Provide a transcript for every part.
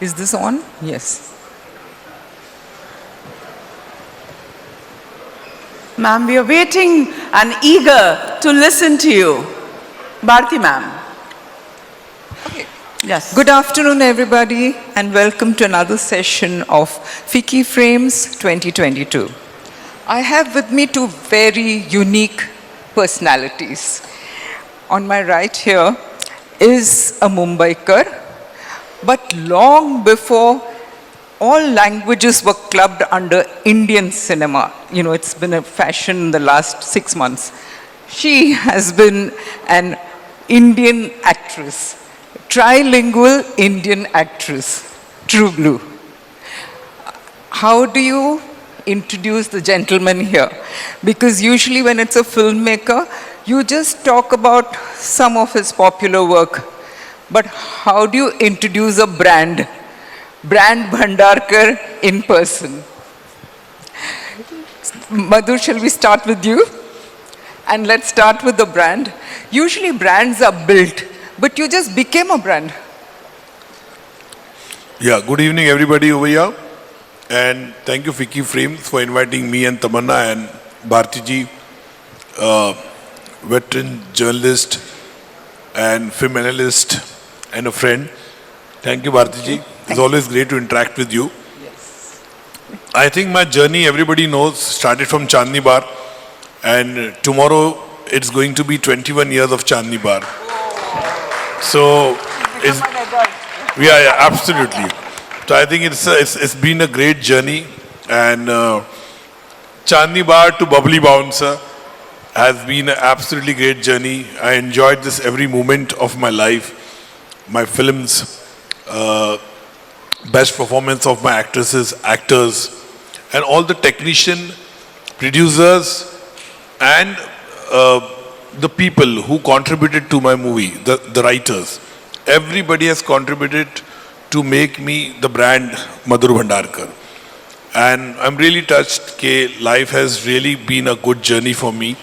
Is this on? Yes. Ma'am, we are waiting and eager to listen to you. Bharti ma'am. Okay. Yes. Good afternoon, everybody, and welcome to another session of FICCI Frames 2022. I have with me two very unique personalities. On my right here is a Mumbaikar, but long before all languages were clubbed under Indian cinema. You know, it's been a fashion in the last 6 months. She has been an Indian actress, trilingual Indian actress, true blue. How do you introduce the gentleman here? Because usually when it's a filmmaker, you just talk about some of his popular work. But how do you introduce a brand? Brand Bhandarkar in person. Madhur, shall we start with you? And let's start with the brand. Usually brands are built, but you just became a brand. Yeah, good evening everybody over here. And thank you FICCI Frames for inviting me and Tamanna and Bharti ji, veteran journalist and film analyst and a friend. Thank you Bharti ji. It's always great to interact with you. Yes. I think my journey, everybody knows, started from Chandni Bar, and tomorrow it's going to be 21 years of Chandni Bar. So, yeah, absolutely. So I think it's been a great journey, and Chandni Bar to Bubbly Bouncer has been an absolutely great journey. I enjoyed this every moment of my life, my films, best performance of my actresses, actors, and all the technician, producers, and the people who contributed to my movie, the writers. Everybody has contributed to make me the brand Madhur Bhandarkar. And I'm really touched that life has really been a good journey for me,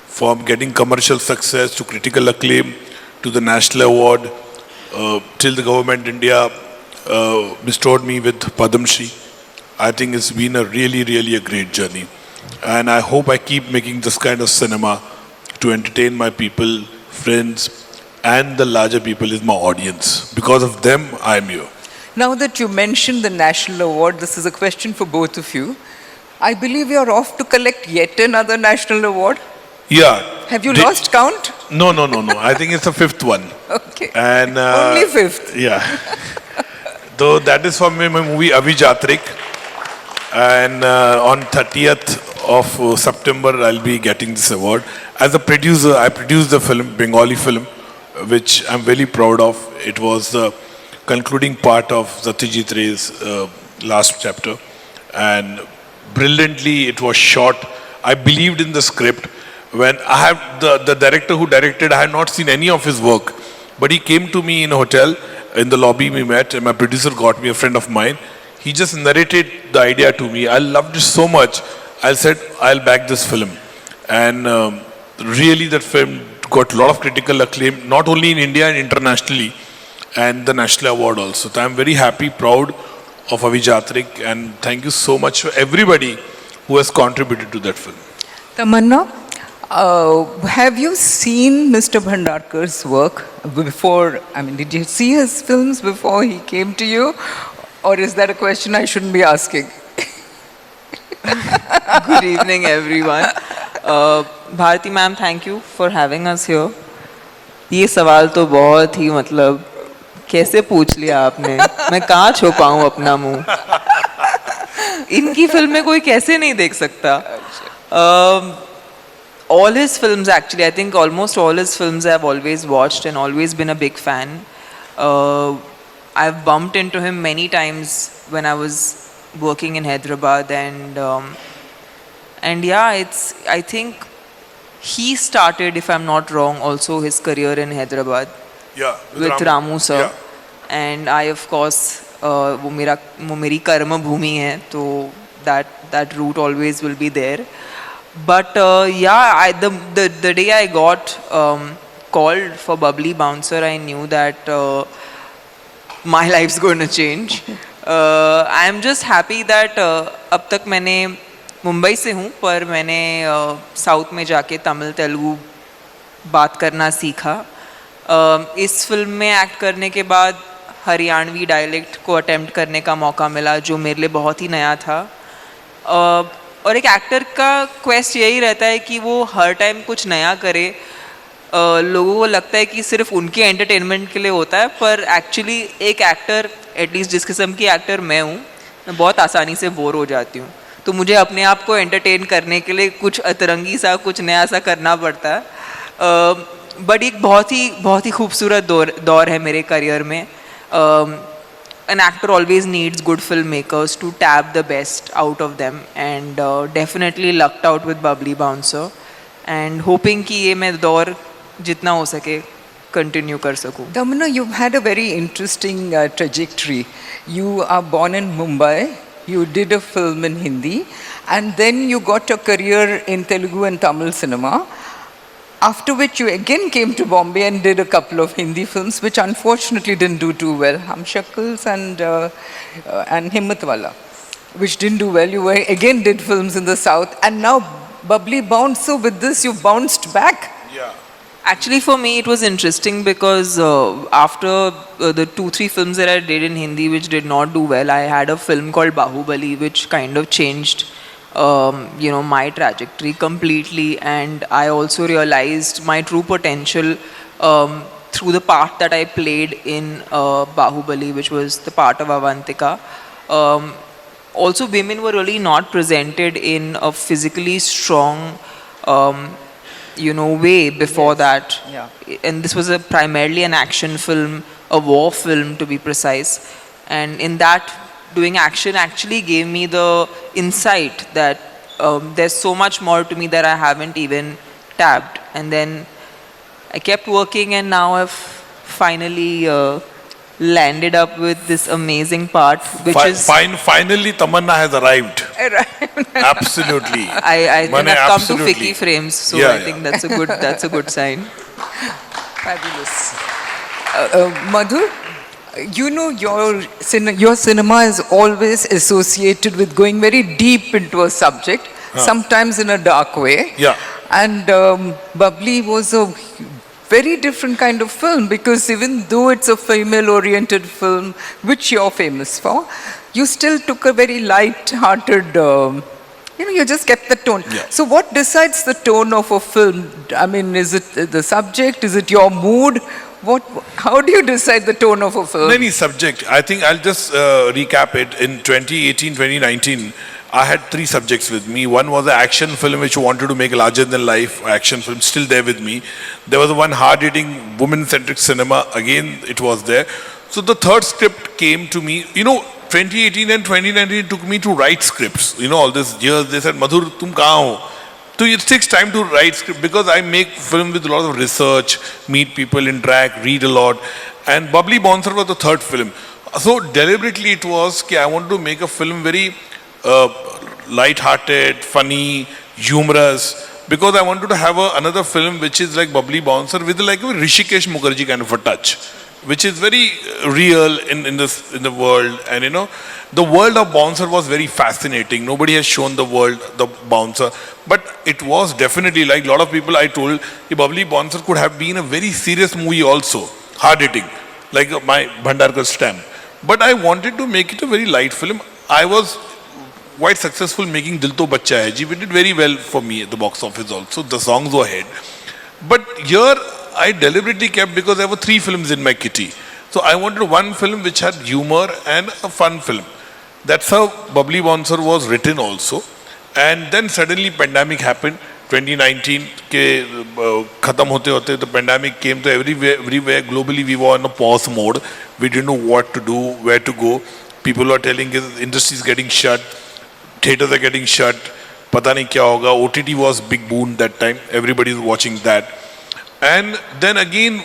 from getting commercial success to critical acclaim to the national award, till the government India bestowed me with Padam Shri. I think it's been a really a great journey. And I hope I keep making this kind of cinema to entertain my people, friends, and the larger people is my audience. Because of them, I'm here. Now that you mentioned the national award, this is a question for both of you. I believe you're off to collect yet another national award. Yeah. Have you lost count? No. I think it's the fifth one. Okay. And only fifth. Yeah. So that is from my movie Avijatrik. And on 30th of September, I'll be getting this award. As a producer, I produced the film, Bengali film, which I'm very proud of. It was the concluding part of Satyajit Ray's last chapter. And brilliantly, it was shot. I believed in the script. When I have the director who directed, I had not seen any of his work. But he came to me in a hotel. In the lobby we met, and my producer got me, a friend of mine. He just narrated the idea to me. I loved it so much. I said, I'll back this film. And really that film got a lot of critical acclaim, not only in India and internationally, and the national award also. So I'm very happy, proud of Avijatrik, and thank you so much for everybody who has contributed to that film. Tamanna, have you seen Mr. Bhandarkar's work before? I mean, did you see his films before he came to you? Or is that a question I shouldn't be asking? Good evening, everyone. Bharti ma'am, thank you for having us here. ये सवाल तो बहुत ही मतलब कैसे पूछ लिया आपने? मैं कहाँ छुपाऊँ अपना मुंह? इनकी फिल्म में कोई कैसे नहीं देख सकता? All his films, actually, I think almost all his films I've always watched and always been a big fan. I've bumped into him many times when I was working in Hyderabad, and yeah, I think he started, if I'm not wrong, also his career in Hyderabad. Yeah, with Ramu sir. Yeah. And I, of course, वो मेरी कर्म भूमि है, तो that route always will be there. But yeah, the day I got called for Bubbly Bouncer, I knew that my life's going to change. I'm just happy that अब तक मैंने मुंबई से हूँ, पर मैंने साउथ में जाके तमिल तेलुगु बात करना सीखा. इस फिल्म में एक्ट करने के बाद हरियाणवी डायलेक्ट को अटेम्प्ट करने का मौका मिला, जो मेरे लिए बहुत ही नया था. और एक एक्टर का क्वेस्ट यही रहता है कि वो हर टाइम कुछ नया करे. लोगों को लगता है कि सिर्फ उनके एंटरटेनमेंट के लिए होता है, पर एक्चुअली एक एक्टर, एटलीस्ट जिस किस्म की एक्टर मैं हूँ, मैं बहुत आसानी से बोर हो जाती हूँ. तो मुझे अपने आप को एंटरटेन करने के लिए कुछ अतरंगी सा, कुछ नया सा करना पड़ता है. बट एक बहुत ही खूबसूरत दौर है मेरे करियर में. An actor always needs good filmmakers to tap the best out of them, and definitely lucked out with Bubbly Bouncer, and hoping कि ये मैं दौर जितना हो सके continue कर सकूँ. Tamanna, you've had a very interesting trajectory. You are born in Mumbai, you did a film in Hindi, and then you got a career in Telugu and Tamil cinema. After which you again came to Bombay and did a couple of Hindi films, which unfortunately didn't do too well. Hum Shakals and Himmat Wala, which didn't do well. You again did films in the south, and now Bubbly Bounce. So with this, you bounced back. Yeah. Actually, for me, it was interesting because after the 2-3 films that I did in Hindi, which did not do well, I had a film called Bahubali, which kind of changed my trajectory completely, and I also realized my true potential through the part that I played in Bahubali, which was the part of Avantika. Also, women were really not presented in a physically strong way before that. Yeah. And this was primarily an action film, a war film to be precise, and in that, doing action actually gave me the insight that there's so much more to me that I haven't even tapped. And then I kept working, and now I've finally landed up with this amazing part, which is... Finally, Tamanna has arrived. Absolutely. I've Mane, come to absolutely. FICCI frames, so Yeah, I think that's a good sign. Fabulous. Madhur, you know your cinema is always associated with going very deep into a subject, sometimes in a dark way. Yeah. And Bubbly was a very different kind of film, because even though it's a female-oriented film, which you're famous for, you still took a very light-hearted, you just kept the tone. Yeah. So what decides the tone of a film? I mean, is it the subject? Is it your mood? How do you decide the tone of a film? Any subject. I think I'll just recap it. In 2018, 2019, I had 3 subjects with me. One was an action film which wanted to make a larger than life action film, still there with me. There was one hard-hitting woman-centric cinema, again it was there. So the third script came to me. 2018 and 2019 took me to write scripts. All these years they said, Madhur, tum kahan ho? So it takes time to write script, because I make film with a lot of research, meet people, interact, read a lot. And Bubbly Bouncer was the third film. So deliberately it was that I wanted to make a film very light-hearted, funny, humorous, because I wanted to have another film which is like Bubbly Bouncer with like a Rishikesh Mukherjee kind of a touch, which is very real in the world. And the world of Bouncer was very fascinating. Nobody has shown the world, the Bouncer. But it was definitely, like a lot of people I told, the Bubbly Bouncer could have been a very serious movie also, hard-hitting, like my Bhandarkar stamp. But I wanted to make it a very light film. I was quite successful making Dil To Bachcha Hai Ji. We did very well for me at the box office also. The songs were ahead. But here, I deliberately kept, because there were 3 films in my kitty. So I wanted one film which had humor and a fun film. That's how Bubbly Bouncer was written also. And then suddenly pandemic happened. 2019 ke khatam hote the pandemic came to everywhere globally. We were in a pause mode. We didn't know what to do, where to go. People were telling us industry is getting shut, theaters are getting shut, pata nahi kya hoga. OTT was big boon that time. Everybody is watching that. And then again,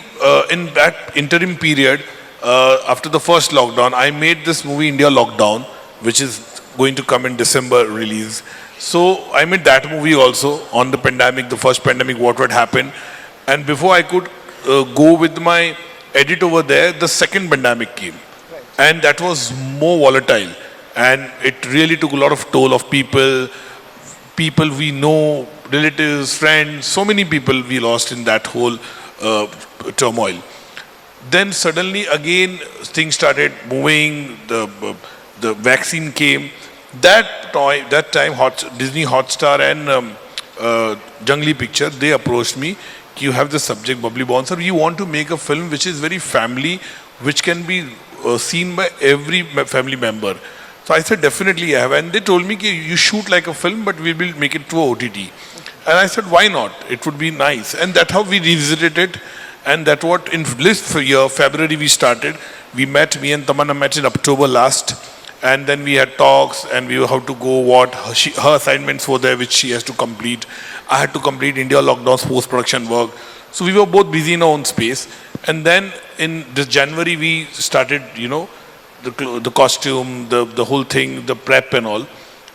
in that interim period, after the first lockdown, I made this movie India Lockdown, which is going to come in December release. So I made that movie also on the pandemic, the first pandemic, what would happen. And before I could go with my edit over there, the second pandemic came. Right. and that was more volatile, and it really took a lot of toll of people we know, relatives, friends, so many people we lost in that whole turmoil. Then suddenly again things started moving, the vaccine came. That time Disney Hotstar and Jungly Picture, they approached me, you have the subject Bubbly Born, sir, you want to make a film which is very family, which can be seen by every family member. So I said, definitely I have. And they told me, you shoot like a film, but we will make it to a OTT. And I said, why not? It would be nice. And that's how we revisited it. And that what in this year, February we started. Me and Tamanna met in October last. And then we had talks and we how to go, what, her assignments were there which she has to complete. I had to complete India lockdown's post-production work. So we were both busy in our own space. And then in this January we started, the costume, the whole thing, the prep and all.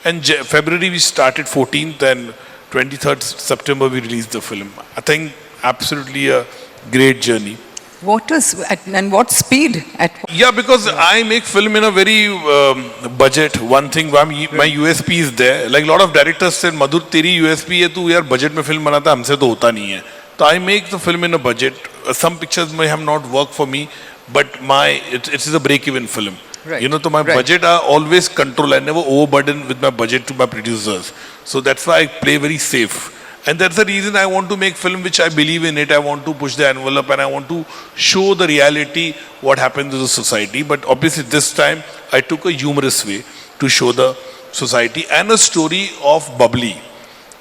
And February we started 14th and 23rd September we released the film. I think absolutely a great journey. What speed? Yeah, because I make film in a very budget. One thing, my USP is there. Like a lot of directors said, Madhur, teri USP hai, tu yaar budget mein film banata, humse to hota nahi hai. So I make the film in a budget. Some pictures may have not worked for me, but it is a break-even film. Right. So my budget are always controlled. I never overburden with my budget to my producers. So that's why I play very safe. And that's the reason I want to make film which I believe in it. I want to push the envelope and I want to show the reality, what happens to the society. But obviously this time I took a humorous way to show the society and a story of Bubbly.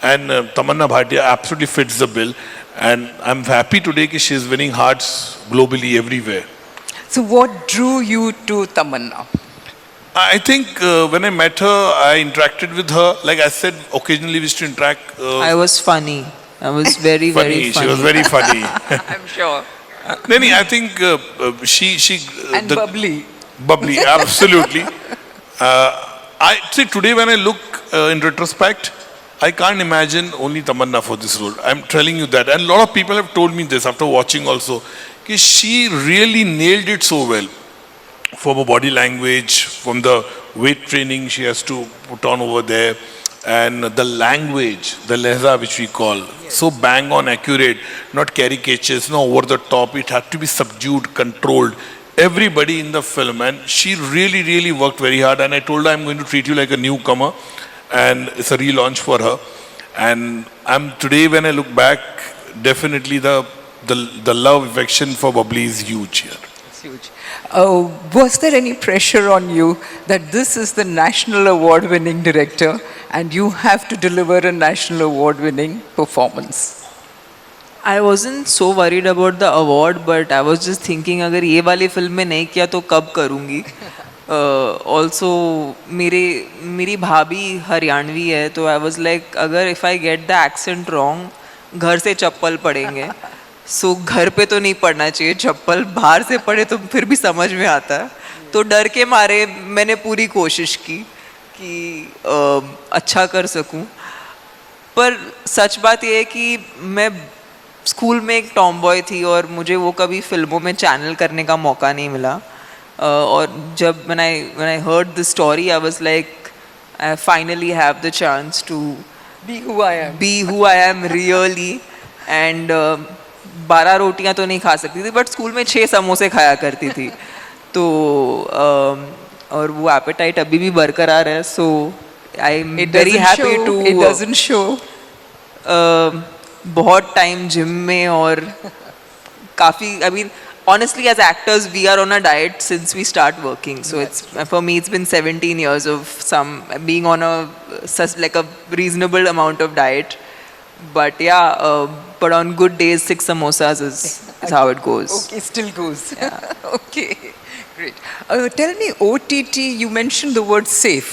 And Tamanna Bhatia absolutely fits the bill. And I'm happy today that she is winning hearts globally everywhere. So what drew you to Tamanna? I think when I met her, I interacted with her. Like I said, occasionally we used to interact. I was funny. I was very, very funny. She was very funny. I'm sure. Nani, I think she And bubbly. Bubbly, absolutely. I see today when I look in retrospect, I can't imagine only Tamanna for this role. I'm telling you that. And a lot of people have told me this after watching also. She really nailed it so well. From her body language, from the weight training she has to put on over there, and the language, the lehza which we call, so bang on accurate, not caricatures, no over the top, it had to be subdued, controlled. Everybody in the film, and she really, really worked very hard. And I told her I'm going to treat you like a newcomer, and it's a relaunch for her. And today when I look back, definitely the love affection for Bubbly is huge here. It's huge. Was there any pressure on you that this is the national award-winning director and you have to deliver a national award-winning performance? I wasn't so worried about the award, but I was just thinking, अगर ये वाली film में नहीं किया तो कब करूँगी? Also, मेरी भाभी हरियाणवी है, तो I was like, अगर if I get the accent wrong, घर से चप्पल पड़ेंगे. So घर पे तो नहीं पढ़ना चाहिए चप्पल, बाहर से पढ़े तो फिर भी समझ में आता है. तो डर के मारे मैंने पूरी कोशिश की कि अच्छा कर सकूं. पर सच बात ये है कि मैं स्कूल में एक टॉम बॉय थी और मुझे वो कभी फिल्मों में चैनल करने का मौका नहीं मिला. और जब when I heard the story, I was like, I finally have the chance to be who I am really. And 12 रोटियां तो नहीं खा सकती थी, बट स्कूल में 6 समोसे खाया करती थी. तो और वो एपेटाइट अभी भी बरकरार है. So I am very happy to. It doesn't show. बहुत टाइम जिम में और काफ़ी, I mean honestly, as actors, we are on a diet since we start working. So for me, it's been 17 years of being on like a reasonable amount of diet. But yeah, but on good days, 6 samosas is how it goes. Okay, still goes. Yeah. Okay, great. Tell me, OTT, you mentioned the word safe.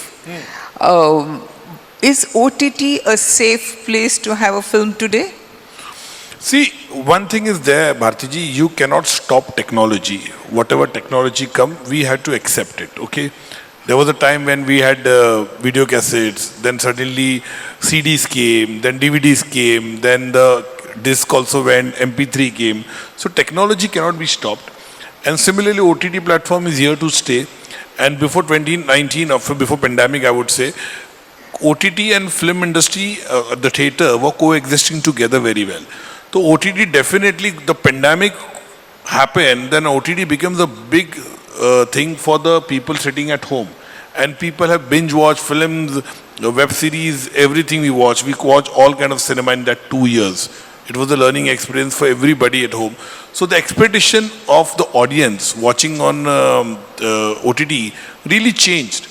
Is OTT a safe place to have a film today? See, one thing is there, Bhartiji, you cannot stop technology. Whatever technology comes, we had to accept it, okay? There was a time when we had video cassettes, then suddenly CDs came, then DVDs came, then the disc also went, MP3 came. So technology cannot be stopped. And similarly, OTT platform is here to stay. And before 2019, or before pandemic, I would say, OTT and film industry, the theatre were coexisting together very well. So OTT definitely, the pandemic happened, then OTT becomes a big thing for the people sitting at home. And people have binge watched films, web series, everything we watch. We watch all kind of cinema in that 2 years. It was a learning experience for everybody at home. So the expectation of the audience watching on OTT really changed.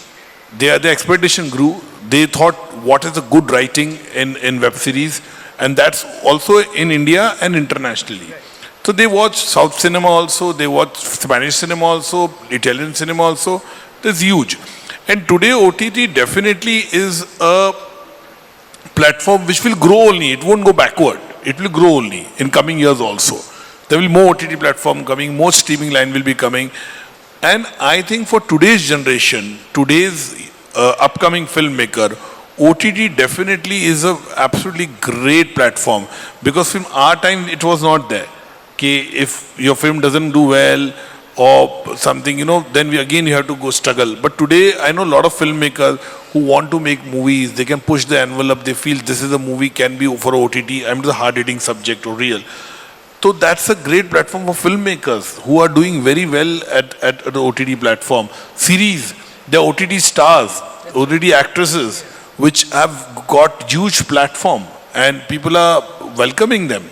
The expectation grew. They thought, what is a good writing in web series? And that's also in India and internationally. So they watch South cinema also, they watch Spanish cinema also, Italian cinema also. That's huge. And today OTT definitely is a platform which will grow only. It won't go backward. It will grow only in coming years also. There will be more OTT platform coming, more streaming line will be coming. And I think for today's generation, today's upcoming filmmaker, OTT definitely is a absolutely great platform, because from our time it was not there. Okay, if your film doesn't do well or something, then you have to go struggle. But today I know a lot of filmmakers who want to make movies. They can push the envelope. They feel this is a movie can be for OTT. I'm the hard-hitting subject or real. So that's a great platform for filmmakers who are doing very well at the OTT platform. Series, the OTT stars, OTT actresses, which have got huge platform and people are welcoming them.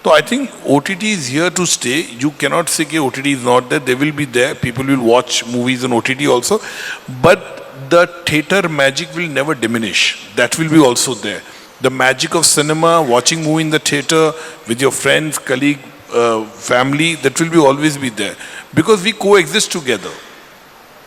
So I think OTT is here to stay. You cannot say that OTT is not there. They will be there. People will watch movies on OTT also. But the theatre magic will never diminish. That will be also there. The magic of cinema, watching movie in the theatre with your friends, colleague, family, that will be always be there. Because we coexist together.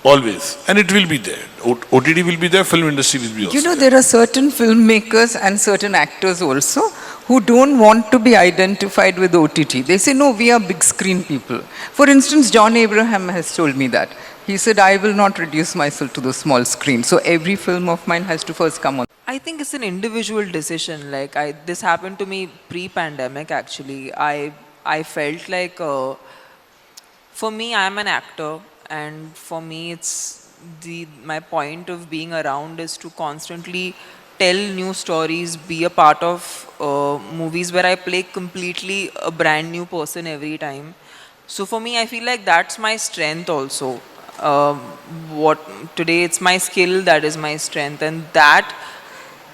Always. And it will be there. OTT will be there, film industry will be also there are certain filmmakers and certain actors also who don't want to be identified with OTT. They say, no, we are big screen people. For instance, John Abraham has told me that. He said, I will not reduce myself to the small screen. So every film of mine has to first come on. I think it's an individual decision. Like this happened to me pre-pandemic actually. I felt like, for me, I'm an actor. And for me, it's my point of being around is to constantly tell new stories, be a part of movies where I play completely a brand new person every time. So for me, I feel like that's my strength also. Today it's my skill, that is my strength, and that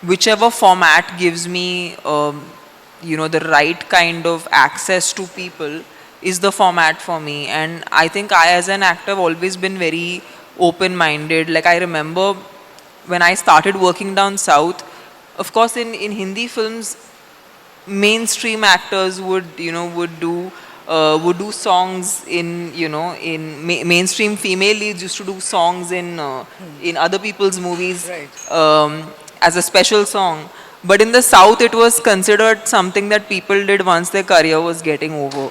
whichever format gives me, the right kind of access to people is the format for me. And I think I as an actor have always been very open-minded. Like I remember when I started working down south, of course in Hindi films, mainstream actors would do songs in mainstream female leads used to do songs in other people's movies, Right. as a special song. But in the south it was considered something that people did once their career was getting over.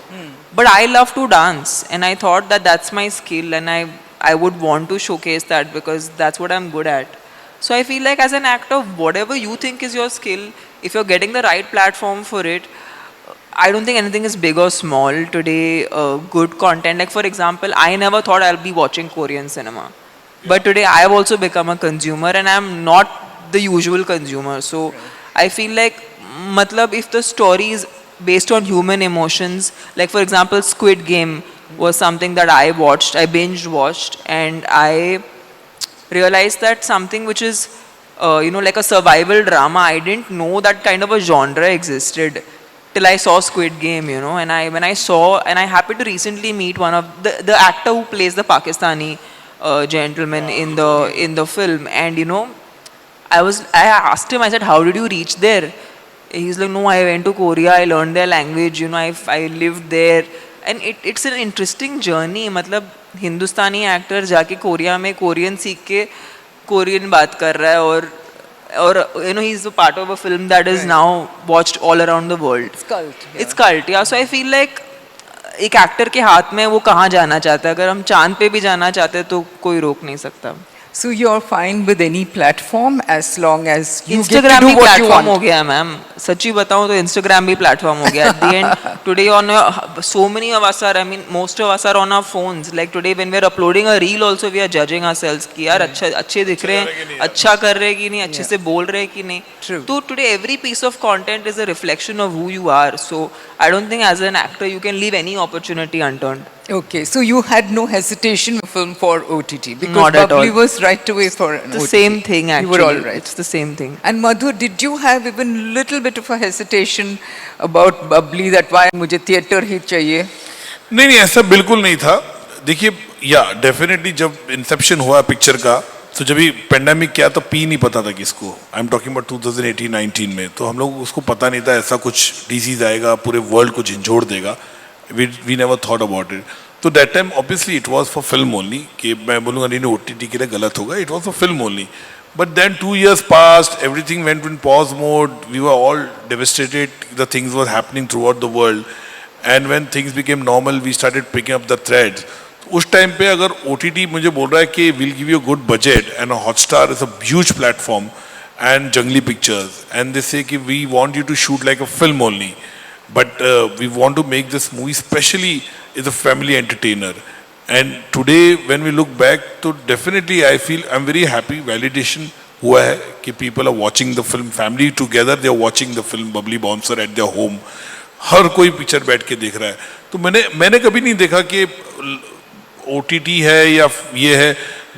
But I love to dance, and I thought that that's my skill, and I would want to showcase that because that's what I'm good at. So I feel like as an actor, whatever you think is your skill, if you're getting the right platform for it, I don't think anything is big or small today. Good content, like for example, I never thought I'll be watching Korean cinema. But today I have also become a consumer, and I'm not the usual consumer. So I feel like, if the story is based on human emotions, like for example Squid Game was something that I binge watched, and I realized that something which is like a survival drama, I didn't know that kind of a genre existed till I saw Squid Game, and when I saw, and I happened to recently meet one of the actor who plays the Pakistani gentleman in the film, and I asked him, I said, how did you reach there? He's like, no, I went to Korea, I learned their language, I lived there. And it's an interesting journey. Hindustani actor जाके Korea में Korean सीख के Korean बात कर रहा है, और he's a part of a film that is now watched all around the world. It's cult. Yeah. It's cult, yeah. So I feel like एक एक्टर के हाथ में वो कहाँ जाना चाहता है. अगर हम चांद पे भी जाना चाहते हैं तो कोई रोक नहीं सकता. So you're fine with any platform as long as you get to Instagram do भी what you platform want. हो गया है मैम. सच्ची बताऊं तो Instagram भी platform हो गया. At the end, today on so many of us are, I mean, most of us are on our phones. Like today when we are uploading a reel also we are judging ourselves कि यार अच्छे दिख रहे हैं, अच्छा कर रहे हैं कि नहीं, अच्छे से बोल रहे हैं कि नहीं. True. So today every piece of content is a reflection of who you are. So I don't think as an actor you can leave any opportunity unturned. Okay, so you had no hesitation film for OTT because Not at Bubbly all. was right away for an The OTT. same thing You actually. were all right. It's the same thing. And Madhur, did you have even little bit of a hesitation about Bubbly that why मुझे theater ही चाहिए? नहीं नहीं ऐसा बिल्कुल नहीं था. देखिए या डेफिनेटली जब इंसेप्शन हुआ पिक्चर का तो जब भी पेंडेमिक किया तो पी नहीं पता था किसको. आई एम टॉकिंग अबाउट 2018-19 में. तो हम लोग उसको पता नहीं था ऐसा कुछ डिजीज आएगा पूरे वर्ल्ड को झंझोड़ देगा. We never thought about it. तो that time obviously it was for film only. कि मैं बोलूँगा नहीं ओटीटी के लिए गलत होगा. It was for film only. But then 2 years passed, everything went in pause mode. We were all devastated. The things were happening throughout the world. And when things became normal, we started picking up the threads. उस time पे अगर OTT मुझे बोल रहा है कि we'll give you a good budget and a Hotstar is a huge platform and Jungli Pictures and they say कि we want you to shoot like a film only, but we want to make this movie specially is a family entertainer. And today when we look back, तो definitely I feel I'm very happy. Validation हुआ है कि people are watching the film, family together they are watching the film Bubbly Bouncer at their home. हर कोई picture बैठ के देख रहा है. तो मैंने कभी नहीं देखा कि OTT है या ये है.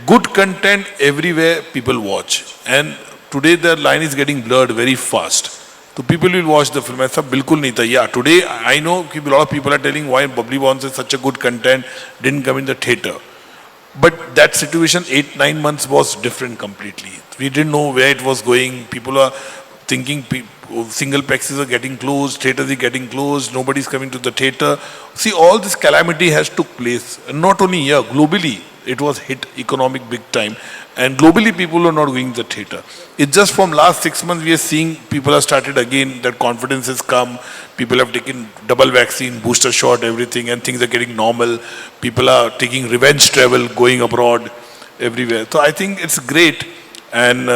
Good content everywhere people watch. And today the line is getting blurred very fast. So people will watch the film. ऐसा बिल्कुल नहीं था. Yeah, today I know कि a lot of people are telling why Bubbly Bouncer is such a good content didn't come in the theater. But that situation 8-9 months was different completely. We didn't know where it was going. People are thinking single plexes are getting closed, theaters are getting closed, nobody's coming to the theater. See, all this calamity has took place. And not only here, globally, it was hit economic big time. And globally, people are not going to the theater. It's just from last 6 months, we are seeing people have started again, that confidence has come. People have taken double vaccine, booster shot, everything, and things are getting normal. People are taking revenge travel, going abroad, everywhere. So I think it's great. And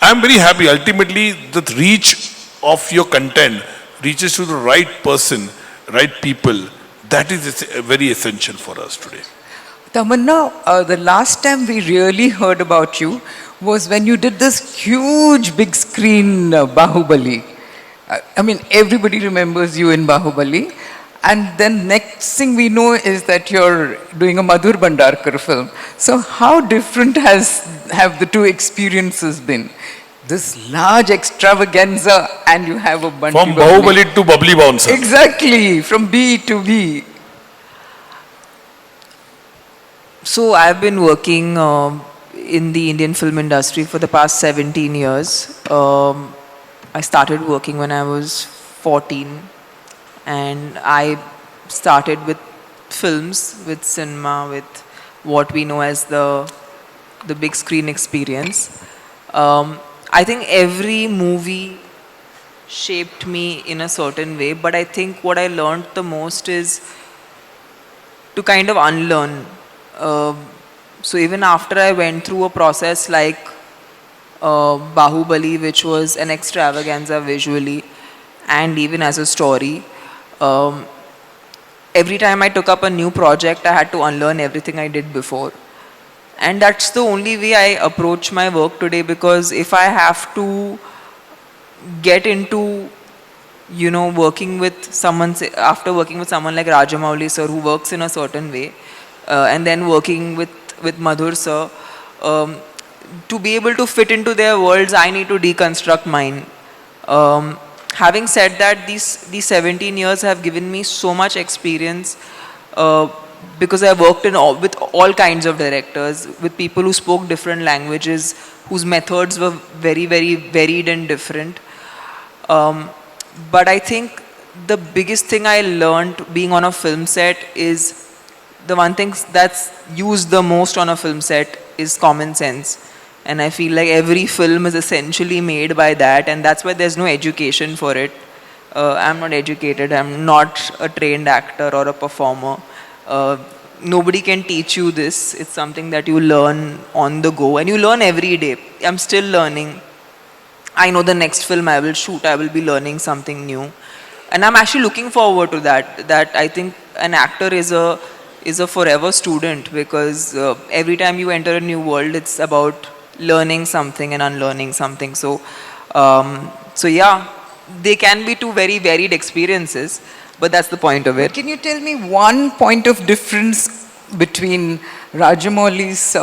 I'm very happy. Ultimately, the reach of your content reaches to the right person, right people. That is very essential for us today. Tamanna, the last time we really heard about you was when you did this huge big screen Bahubali. I mean, everybody remembers you in Bahubali. And then next thing we know is that you're doing a Madhur Bhandarkar film. So how different have the two experiences been? This large extravaganza and you have a bunch From Bahubali to Bubbly Bouncer. Exactly, from B to B. So I've been working in the Indian film industry for the past 17 years. I started working when I was 14 and I started with films, with cinema, with what we know as the big screen experience. I think every movie shaped me in a certain way, but I think what I learned the most is to kind of unlearn. So even after I went through a process like Bahubali, which was an extravaganza visually and even as a story, every time I took up a new project, I had to unlearn everything I did before. And that's the only way I approach my work today, because if I have to get into, you know, working with someone, after working with someone like Rajamouli sir who works in a certain way, and then working with Madhur sir, to be able to fit into their worlds, I need to deconstruct mine. Having said that, these 17 years have given me so much experience, because I worked with all kinds of directors, with people who spoke different languages, whose methods were very, very varied and different. But I think the biggest thing I learned being on a film set is, the one thing that's used the most on a film set is common sense. And I feel like every film is essentially made by that, and that's why there's no education for it. I'm not educated, I'm not a trained actor or a performer. nobody can teach you this. It's something that you learn on the go, and you learn every day. I'm still learning. I know the next film I will shoot, I will be learning something new. And I'm actually looking forward to that. That I think an actor is a forever student, because every time you enter a new world, it's about learning something and unlearning something. So yeah, they can be two very varied experiences, but that's the point of it. Can you tell me one point of difference between Rajamouli's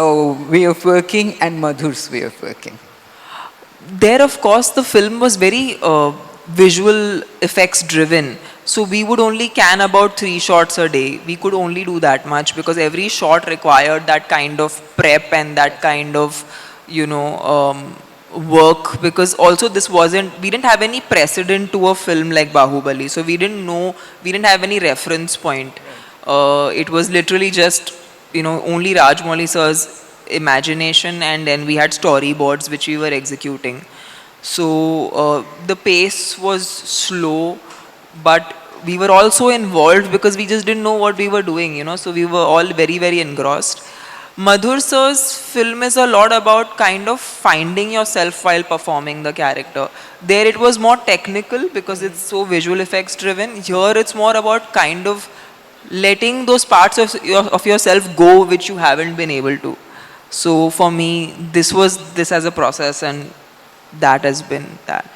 way of working and Madhur's way of working? There, of course, the film was very visual effects driven. So we would only can about 3 shots a day. We could only do that much because every shot required that kind of prep and that kind of, work. Because also we didn't have any precedent to a film like Bahubali. So we didn't have any reference point. It was literally just, only Rajamouli sir's imagination, and then we had storyboards which we were executing. So the pace was slow, but we were also involved because we just didn't know what we were doing, so we were all very, very engrossed. Madhur sir's film is a lot about kind of finding yourself while performing the character. There it was more technical because it's so visual effects driven. Here it's more about kind of letting those parts of yourself go which you haven't been able to. So for me, this as a process, and that has been that.